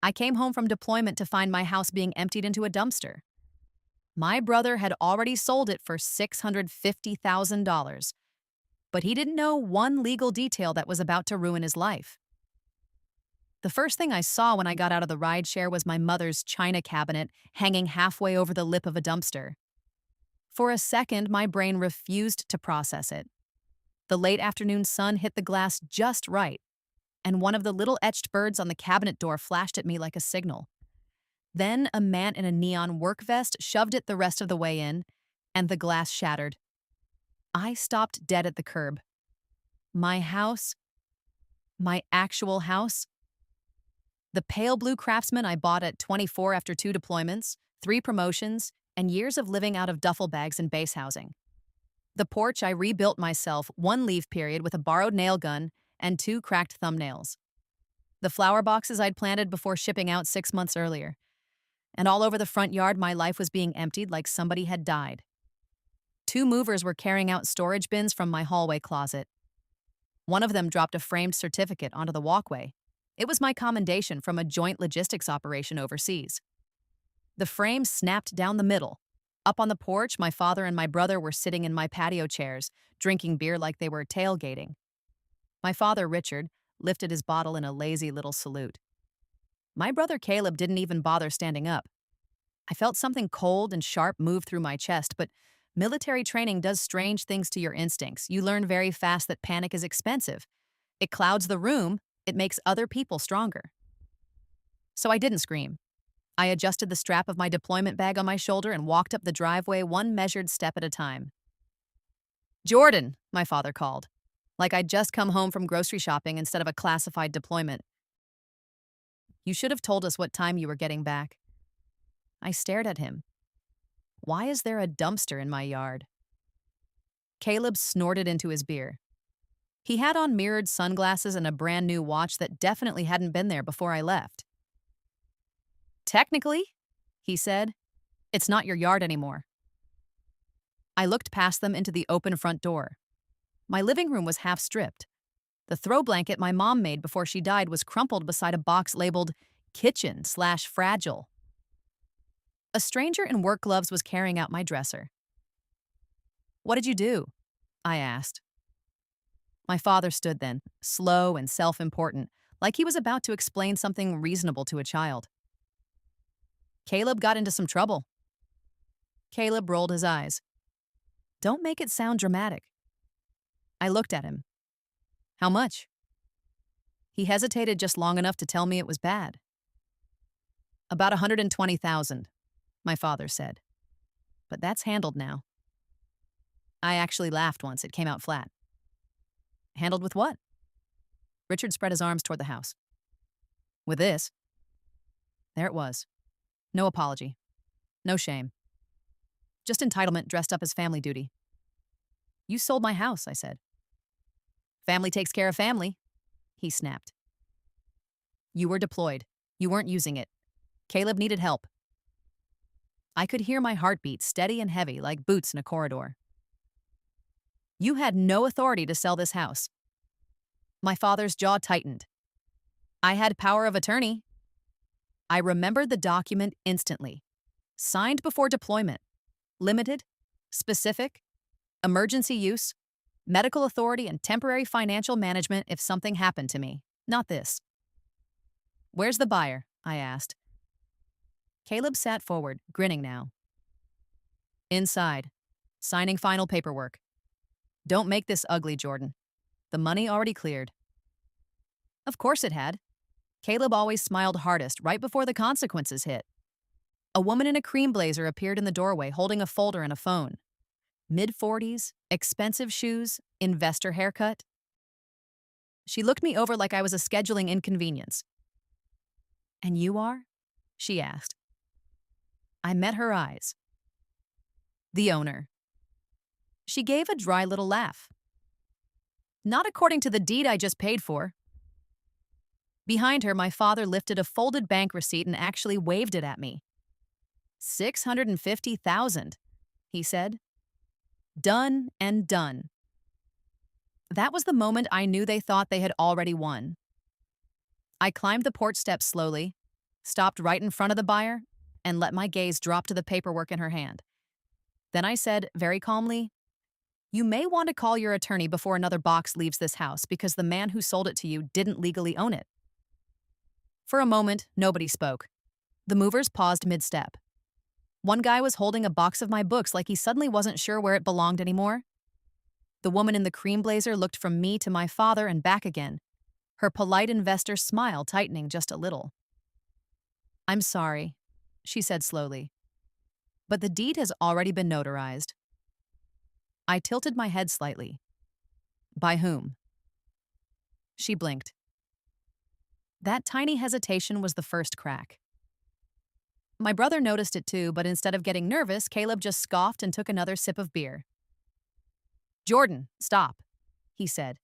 I came home from deployment to find my house being emptied into a dumpster. My brother had already sold it for $650,000, but he didn't know one legal detail that was about to ruin his life. The first thing I saw when I got out of the rideshare was my mother's china cabinet hanging halfway over the lip of a dumpster. For a second, my brain refused to process it. The late afternoon sun hit the glass just right, and one of the little etched birds on the cabinet door flashed at me like a signal. Then a man in a neon work vest shoved it the rest of the way in, and the glass shattered. I stopped dead at the curb. My house, my actual house, the pale blue Craftsman I bought at 24 after 2 deployments, 3 promotions, and years of living out of duffel bags and base housing. The porch I rebuilt myself 1 leave period with a borrowed nail gun and 2 cracked thumbnails. The flower boxes I'd planted before shipping out 6 months earlier. And all over the front yard, my life was being emptied like somebody had died. 2 movers were carrying out storage bins from my hallway closet. One of them dropped a framed certificate onto the walkway. It was my commendation from a joint logistics operation overseas. The frame snapped down the middle. Up on the porch, my father and my brother were sitting in my patio chairs, drinking beer like they were tailgating. My father, Richard, lifted his bottle in a lazy little salute. My brother Caleb didn't even bother standing up. I felt something cold and sharp move through my chest, but military training does strange things to your instincts. You learn very fast that panic is expensive. It clouds the room, it makes other people stronger. So I didn't scream. I adjusted the strap of my deployment bag on my shoulder and walked up the driveway 1 measured step at a time. "Jordan," my father called, like I'd just come home from grocery shopping instead of a classified deployment. "You should have told us what time you were getting back." I stared at him. Why is there a dumpster in my yard? Caleb snorted into his beer. He had on mirrored sunglasses and a brand new watch that definitely hadn't been there before I left. "Technically," he said, "it's not your yard anymore." I looked past them into the open front door. My living room was half stripped. The throw blanket my mom made before she died was crumpled beside a box labeled kitchen/fragile. A stranger in work gloves was carrying out my dresser. "What did you do?" I asked. My father stood then, slow and self-important, like he was about to explain something reasonable to a child. "Caleb got into some trouble." Caleb rolled his eyes. "Don't make it sound dramatic." I looked at him. "How much?" He hesitated just long enough to tell me it was bad. "About 120,000, my father said. "But that's handled now." I actually laughed once. It came out flat. "Handled with what?" Richard spread his arms toward the house. "With this." There it was. No apology. No shame. Just entitlement dressed up as family duty. "You sold my house," I said. "Family takes care of family," he snapped. "You were deployed. You weren't using it. Caleb needed help." I could hear my heartbeat steady and heavy like boots in a corridor. "You had no authority to sell this house." My father's jaw tightened. "I had power of attorney." I remembered the document instantly. Signed before deployment. Limited, specific, emergency use, medical authority, and temporary financial management if something happened to me. Not this. "Where's the buyer?" I asked. Caleb sat forward, grinning now. "Inside, signing final paperwork. Don't make this ugly, Jordan. The money already cleared." Of course it had. Caleb always smiled hardest right before the consequences hit. A woman in a cream blazer appeared in the doorway holding a folder and a phone. Mid-40s, expensive shoes, investor haircut. She looked me over like I was a scheduling inconvenience. "And you are?" she asked. I met her eyes. "The owner." She gave a dry little laugh. "Not according to the deed I just paid for." Behind her, my father lifted a folded bank receipt and actually waved it at me. $650,000, he said. Done and done. That was the moment I knew they thought they had already won. I climbed the porch steps slowly, stopped right in front of the buyer, and let my gaze drop to the paperwork in her hand. Then I said, very calmly, "You may want to call your attorney before another box leaves this house because the man who sold it to you didn't legally own it." For a moment, nobody spoke. The movers paused mid-step. One guy was holding a box of my books like he suddenly wasn't sure where it belonged anymore. The woman in the cream blazer looked from me to my father and back again, her polite investor smile tightening just a little. "I'm sorry," she said slowly, "but the deed has already been notarized." I tilted my head slightly. "By whom?" She blinked. That tiny hesitation was the first crack. My brother noticed it too, but instead of getting nervous, Caleb just scoffed and took another sip of beer. "Jordan, stop," he said.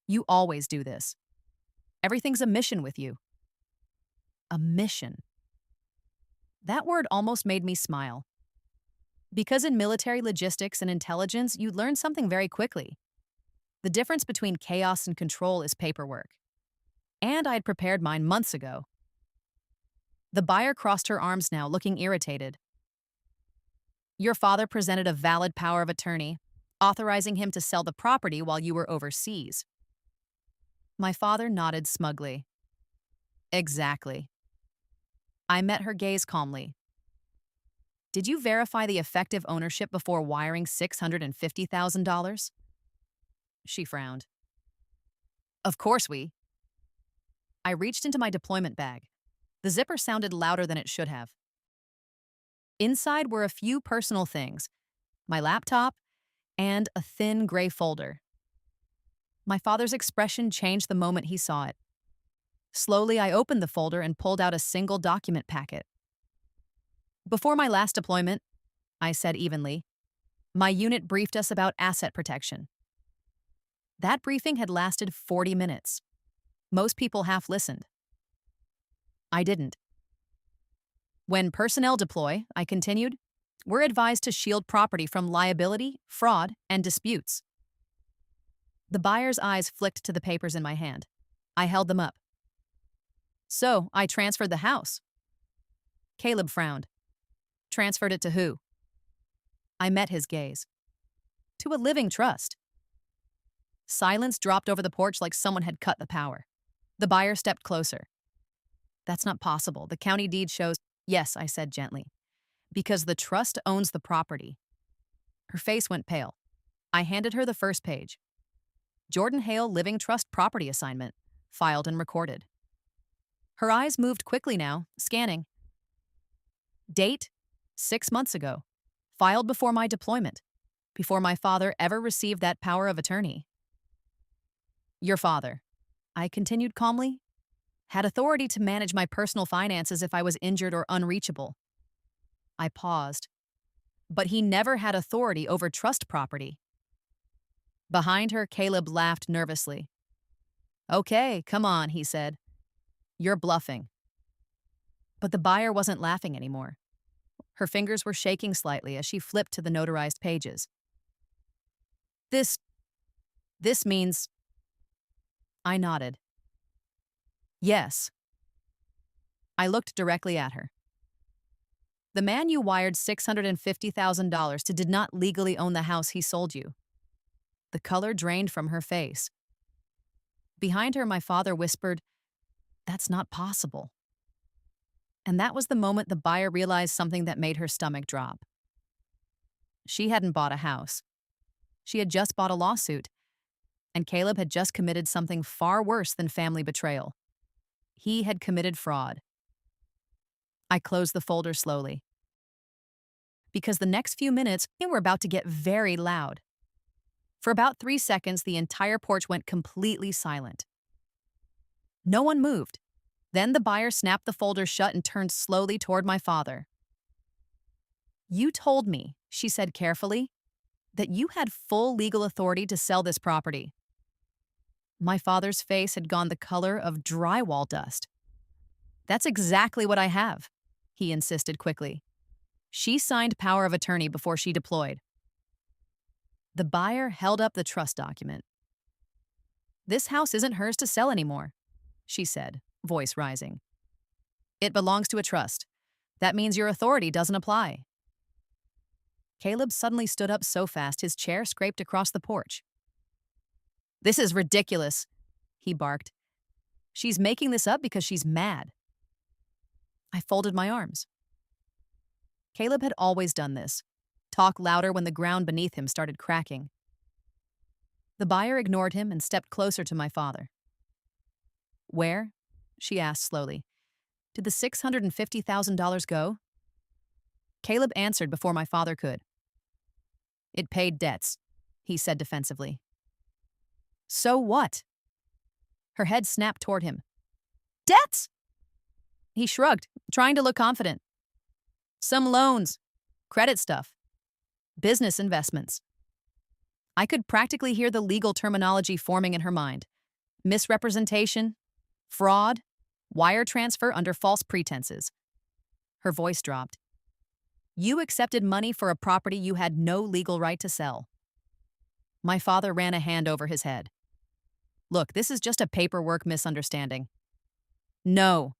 "You always do this. Everything's a mission with you." A mission. That word almost made me smile. Because in military logistics and intelligence, you learn something very quickly. The difference between chaos and control is paperwork. And I had prepared mine months ago. The buyer crossed her arms now, looking irritated. "Your father presented a valid power of attorney, authorizing him to sell the property while you were overseas." My father nodded smugly. "Exactly." I met her gaze calmly. "Did you verify the effective ownership before wiring $650,000? She frowned. "Of course we." I reached into my deployment bag. The zipper sounded louder than it should have. Inside were a few personal things, my laptop, and a thin gray folder. My father's expression changed the moment he saw it. Slowly, I opened the folder and pulled out a single document packet. "Before my last deployment," I said evenly, "my unit briefed us about asset protection." That briefing had lasted 40 minutes. Most people half listened. I didn't. "When personnel deploy," I continued, "we're advised to shield property from liability, fraud, and disputes." The buyer's eyes flicked to the papers in my hand. I held them up. "So, I transferred the house." Caleb frowned. "Transferred it to who?" I met his gaze. "To a living trust." Silence dropped over the porch like someone had cut the power. The buyer stepped closer. "That's not possible. The county deed shows—" "Yes," I said gently, "because the trust owns the property." Her face went pale. I handed her the first page. "Jordan Hale Living Trust Property Assignment, filed and recorded." Her eyes moved quickly now, scanning. "Date, 6 months ago. Filed before my deployment, before my father ever received that power of attorney." "Your father," I continued calmly, "had authority to manage my personal finances if I was injured or unreachable." I paused. "But he never had authority over trust property." Behind her, Caleb laughed nervously. "Okay, come on," he said. "You're bluffing." But the buyer wasn't laughing anymore. Her fingers were shaking slightly as she flipped to the notarized pages. This means—" I nodded. "Yes." I looked directly at her. "The man you wired $650,000 to did not legally own the house he sold you." The color drained from her face. Behind her, my father whispered, "That's not possible." And that was the moment the buyer realized something that made her stomach drop. She hadn't bought a house. She had just bought a lawsuit, and Caleb had just committed something far worse than family betrayal. He had committed fraud. I closed the folder slowly. Because the next few minutes were about to get very loud. For about 3 seconds, the entire porch went completely silent. No one moved. Then the buyer snapped the folder shut and turned slowly toward my father. "You told me," she said carefully, "that you had full legal authority to sell this property." My father's face had gone the color of drywall dust. "That's exactly what I have," he insisted quickly. "She signed power of attorney before she deployed." The buyer held up the trust document. "This house isn't hers to sell anymore," she said, voice rising. It belongs to a trust. That means your authority doesn't apply. Caleb suddenly stood up so fast his chair scraped across the porch. This is ridiculous, he barked. She's making this up because she's mad. I folded my arms. Caleb had always done this. Talk louder when the ground beneath him started cracking. The buyer ignored him and stepped closer to my father. Where? She asked slowly. Did the $650,000 go? Caleb answered before my father could. It paid debts, he said defensively. So what? Her head snapped toward him. Debts? He shrugged, trying to look confident. Some loans, credit stuff, business investments. I could practically hear the legal terminology forming in her mind. Misrepresentation, fraud, wire transfer under false pretenses. Her voice dropped. You accepted money for a property you had no legal right to sell. My father ran a hand over his head. Look, this is just a paperwork misunderstanding. No,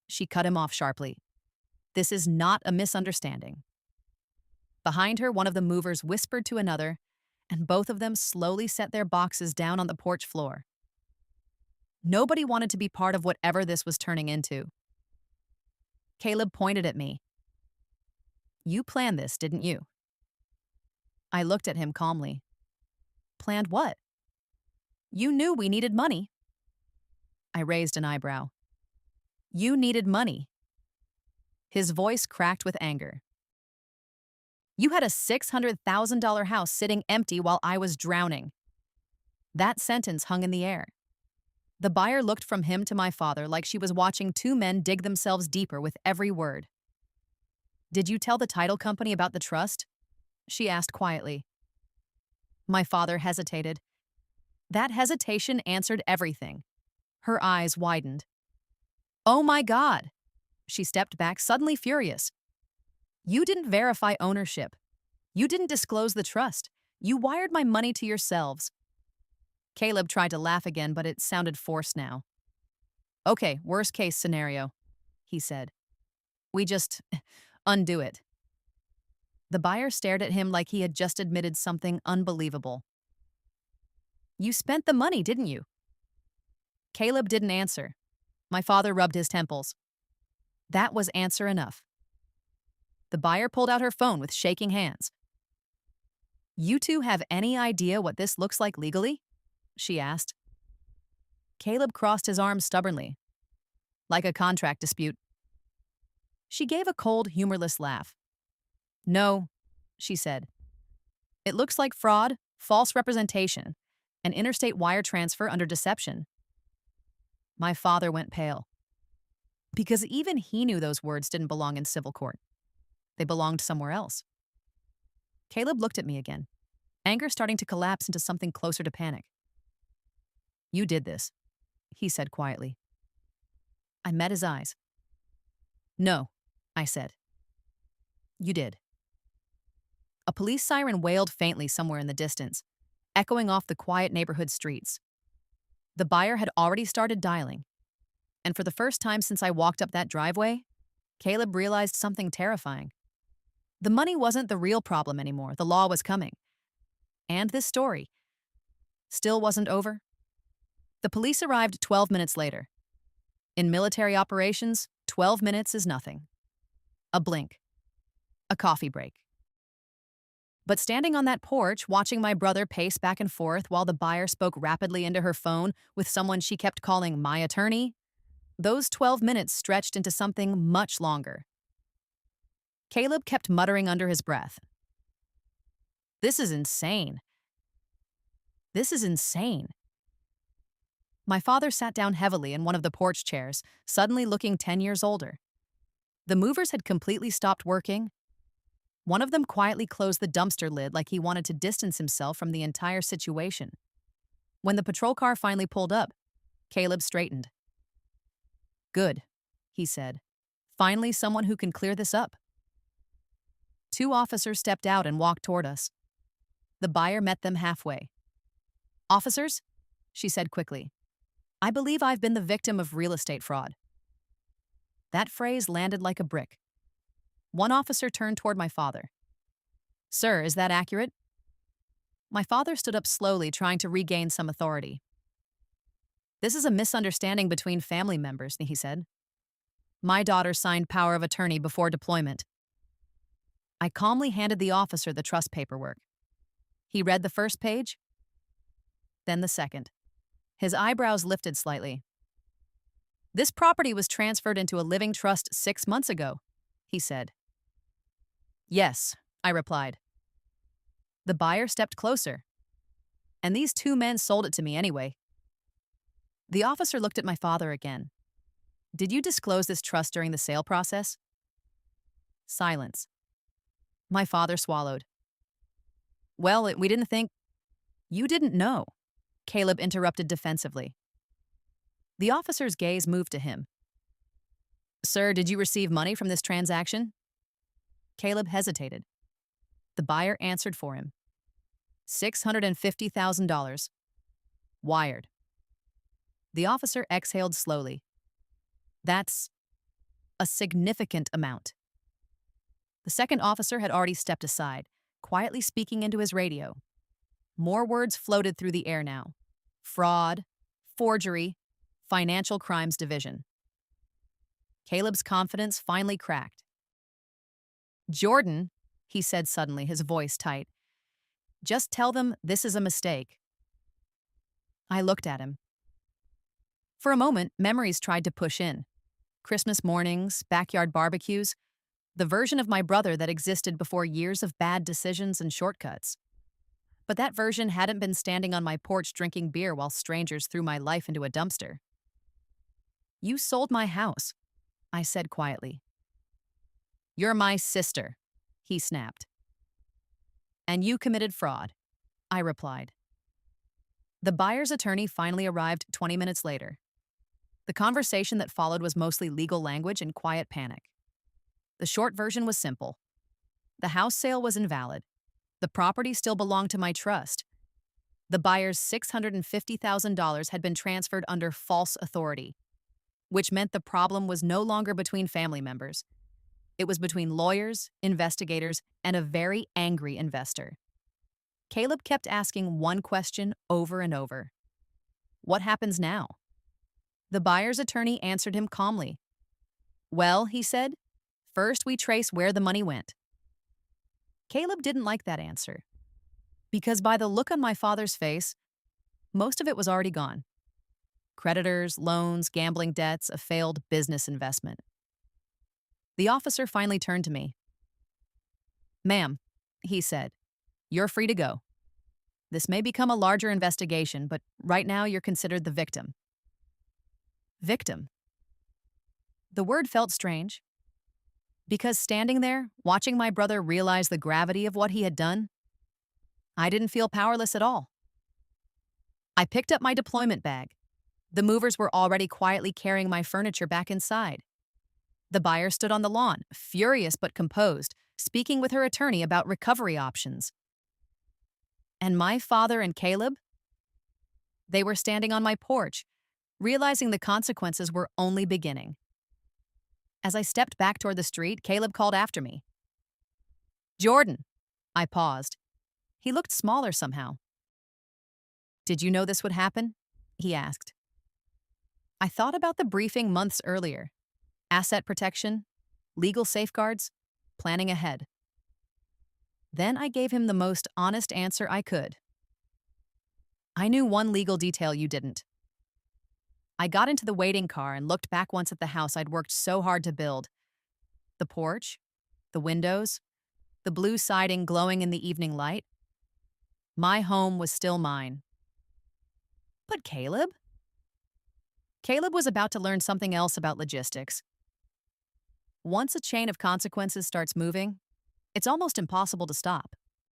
she cut him off sharply. This is not a misunderstanding. Behind her, one of the movers whispered to another, and both of them slowly set their boxes down on the porch floor. Nobody wanted to be part of whatever this was turning into. Caleb pointed at me. You planned this, didn't you? I looked at him calmly. Planned what? You knew we needed money. I raised an eyebrow. You needed money. His voice cracked with anger. You had a $600,000 house sitting empty while I was drowning. That sentence hung in the air. The buyer looked from him to my father like she was watching two men dig themselves deeper with every word. Did you tell the title company about the trust? She asked quietly. My father hesitated. That hesitation answered everything. Her eyes widened. Oh my God! She stepped back, suddenly furious. You didn't verify ownership. You didn't disclose the trust. You wired my money to yourselves. Caleb tried to laugh again, but it sounded forced now. Okay, worst case scenario, he said. We just undo it. The buyer stared at him like he had just admitted something unbelievable. You spent the money, didn't you? Caleb didn't answer. My father rubbed his temples. That was answer enough. The buyer pulled out her phone with shaking hands. You two have any idea what this looks like legally? She asked. Caleb crossed his arms stubbornly. Like a contract dispute. She gave a cold, humorless laugh. No, she said. It looks like fraud, false representation, and interstate wire transfer under deception. My father went pale. Because even he knew those words didn't belong in civil court. They belonged somewhere else. Caleb looked at me again, anger starting to collapse into something closer to panic. You did this, he said quietly. I met his eyes. No, I said. You did. A police siren wailed faintly somewhere in the distance, echoing off the quiet neighborhood streets. The buyer had already started dialing, and for the first time since I walked up that driveway, Caleb realized something terrifying. The money wasn't the real problem anymore. The law was coming. And this story still wasn't over. The police arrived 12 minutes later. In military operations, 12 minutes is nothing. A blink. A coffee break. But standing on that porch, watching my brother pace back and forth while the buyer spoke rapidly into her phone with someone she kept calling my attorney, those 12 minutes stretched into something much longer. Caleb kept muttering under his breath. This is insane. This is insane. My father sat down heavily in one of the porch chairs, suddenly looking 10 years older. The movers had completely stopped working. One of them quietly closed the dumpster lid like he wanted to distance himself from the entire situation. When the patrol car finally pulled up, Caleb straightened. Good, he said. Finally someone who can clear this up. 2 officers stepped out and walked toward us. The buyer met them halfway. Officers, she said quickly, I believe I've been the victim of real estate fraud. That phrase landed like a brick. One officer turned toward my father. Sir, is that accurate? My father stood up slowly, trying to regain some authority. This is a misunderstanding between family members, he said. My daughter signed power of attorney before deployment. I calmly handed the officer the trust paperwork. He read the first page, then the second. His eyebrows lifted slightly. This property was transferred into a living trust 6 months ago, he said. Yes, I replied. The buyer stepped closer, and these two men sold it to me anyway. The officer looked at my father again. Did you disclose this trust during the sale process? Silence. My father swallowed. Well, we didn't think. You didn't know, Caleb interrupted defensively. The officer's gaze moved to him. Sir, did you receive money from this transaction? Caleb hesitated. The buyer answered for him. $650,000. Wired. The officer exhaled slowly. That's a significant amount. The second officer had already stepped aside, quietly speaking into his radio. More words floated through the air now. Fraud, forgery, financial crimes division. Caleb's confidence finally cracked. Jordan, he said suddenly, his voice tight, just tell them this is a mistake. I looked at him. For a moment, memories tried to push in. Christmas mornings, backyard barbecues, the version of my brother that existed before years of bad decisions and shortcuts. But that version hadn't been standing on my porch drinking beer while strangers threw my life into a dumpster. You sold my house, I said quietly. You're my sister, he snapped. And you committed fraud, I replied. The buyer's attorney finally arrived 20 minutes later. The conversation that followed was mostly legal language and quiet panic. The short version was simple. The house sale was invalid. The property still belonged to my trust. The buyer's $650,000 had been transferred under false authority, which meant the problem was no longer between family members. It was between lawyers, investigators, and a very angry investor. Caleb kept asking one question over and over. What happens now? The buyer's attorney answered him calmly. Well, he said, first we trace where the money went. Caleb didn't like that answer, because by the look on my father's face, most of it was already gone. Creditors, loans, gambling debts, a failed business investment. The officer finally turned to me. Ma'am, he said, you're free to go. This may become a larger investigation, but right now you're considered the victim. Victim. The word felt strange, because standing there, watching my brother realize the gravity of what he had done, I didn't feel powerless at all. I picked up my deployment bag. The movers were already quietly carrying my furniture back inside. The buyer stood on the lawn, furious but composed, speaking with her attorney about recovery options. And my father and Caleb? They were standing on my porch, realizing the consequences were only beginning. As I stepped back toward the street, Caleb called after me. Jordan. I paused. He looked smaller somehow. Did you know this would happen? He asked. I thought about the briefing months earlier. Asset protection, legal safeguards, planning ahead. Then I gave him the most honest answer I could. I knew one legal detail you didn't. I got into the waiting car and looked back once at the house I'd worked so hard to build. The porch, the windows, the blue siding glowing in the evening light. My home was still mine. But Caleb? Caleb was about to learn something else about logistics. Once a chain of consequences starts moving, it's almost impossible to stop.